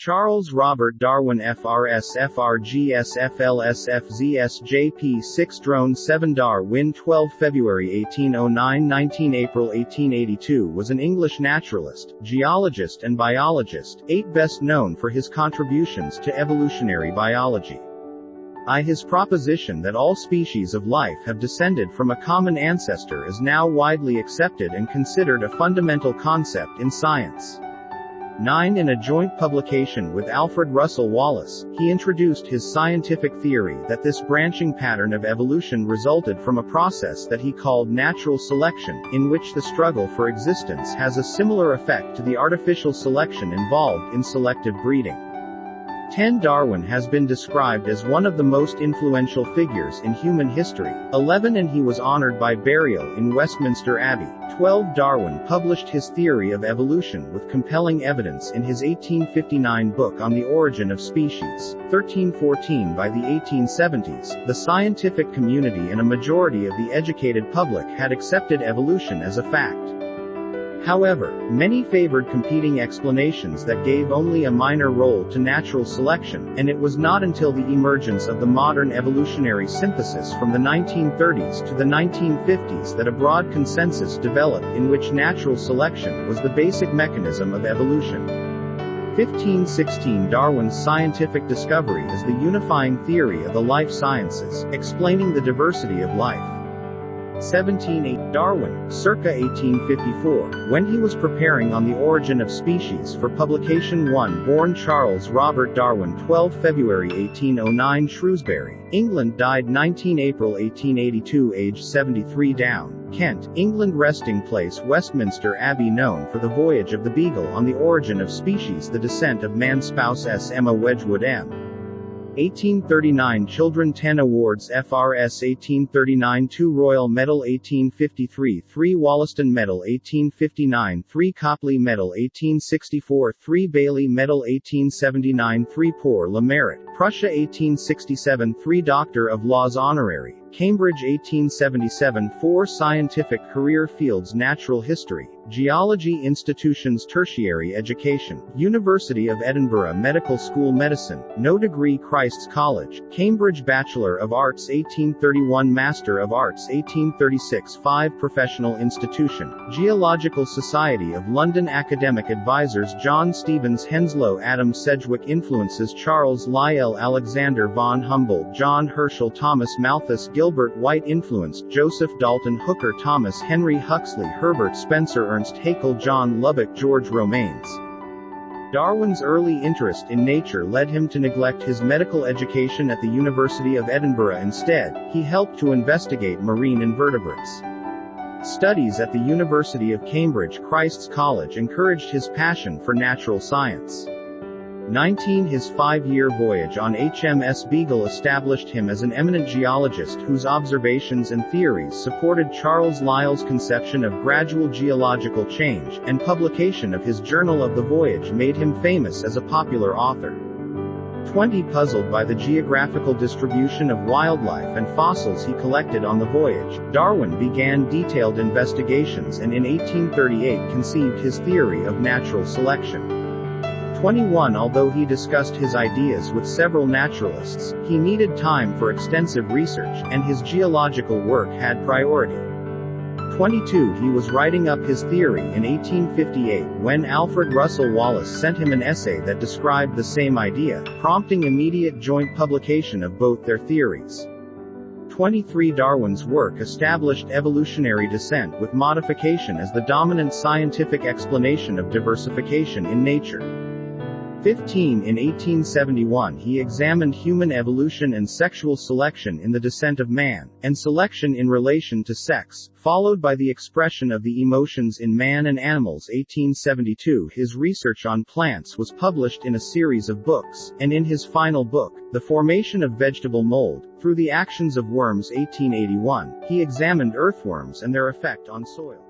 Charles Robert Darwin FRS FRGS FLS FZS JP 6 Drone 7 Darwin 12 February 1809 19 April 1882 was an English naturalist, geologist and biologist, best known for his contributions to evolutionary biology. His proposition that all species of life have descended from a common ancestor is now widely accepted and considered a fundamental concept in science. In a joint publication with Alfred Russel Wallace, he introduced his scientific theory that this branching pattern of evolution resulted from a process that he called natural selection, in which the struggle for existence has a similar effect to the artificial selection involved in selective breeding. Darwin has been described as one of the most influential figures in human history. And he was honored by burial in Westminster Abbey. Darwin published his theory of evolution with compelling evidence in his 1859 book On the Origin of Species. By the 1870s, the scientific community and a majority of the educated public had accepted evolution as a fact. However, many favored competing explanations that gave only a minor role to natural selection, and it was not until the emergence of the modern evolutionary synthesis from the 1930s to the 1950s that a broad consensus developed in which natural selection was the basic mechanism of evolution. 1516 Darwin's scientific discovery is the unifying theory of the life sciences, explaining the diversity of life. 1708 Darwin, circa 1854, when he was preparing On the Origin of Species for publication. Born Charles Robert Darwin 12 February 1809 Shrewsbury, England. Died 19 April 1882 aged 73 Down, Kent, England. Resting place Westminster Abbey. Known for the Voyage of the Beagle, On the Origin of Species, The Descent of Man. Spouse S. Emma Wedgwood M. 1839 Children 10 Awards FRS 1839 2 Royal Medal 1853 3 Wollaston Medal 1859 3 Copley Medal 1864 3 Bailey Medal 1879 3 Pour le Mérite, Prussia 1867 3 Doctor of Laws Honorary, Cambridge 1877 4 Scientific career fields Natural history, Geology. Institutions Tertiary education, University of Edinburgh Medical School Medicine, no degree Christ's College, Cambridge Bachelor of Arts 1831 Master of Arts 1836 5 Professional institution, Geological Society of London Academic advisors John Stevens Henslow Adam Sedgwick Influences Charles Lyell Alexander von Humboldt John Herschel Thomas Malthus Gilbert White Influenced Joseph Dalton Hooker Thomas Henry Huxley Herbert Spencer Ernst Haeckel John Lubbock George Romanes. Darwin's early interest in nature led him to neglect his medical education at the University of Edinburgh. Instead, he helped to investigate marine invertebrates. Studies at the University of Cambridge Christ's College encouraged his passion for natural science. His 5-year voyage on HMS Beagle established him as an eminent geologist whose observations and theories supported Charles Lyell's conception of gradual geological change, and publication of his Journal of the Voyage made him famous as a popular author. Puzzled by the geographical distribution of wildlife and fossils he collected on the voyage, Darwin began detailed investigations and in 1838 conceived his theory of natural selection. Although he discussed his ideas with several naturalists, he needed time for extensive research, and his geological work had priority. He was writing up his theory in 1858 when Alfred Russel Wallace sent him an essay that described the same idea, prompting immediate joint publication of both their theories. Darwin's work established evolutionary descent with modification as the dominant scientific explanation of diversification in nature. In 1871 he examined human evolution and sexual selection in The Descent of Man, and selection in relation to sex, followed by the expression of the emotions in man and animals. 1872 his research on plants was published in a series of books, and in his final book, The Formation of Vegetable Mold, Through the Actions of Worms. 1881, he examined earthworms and their effect on soil.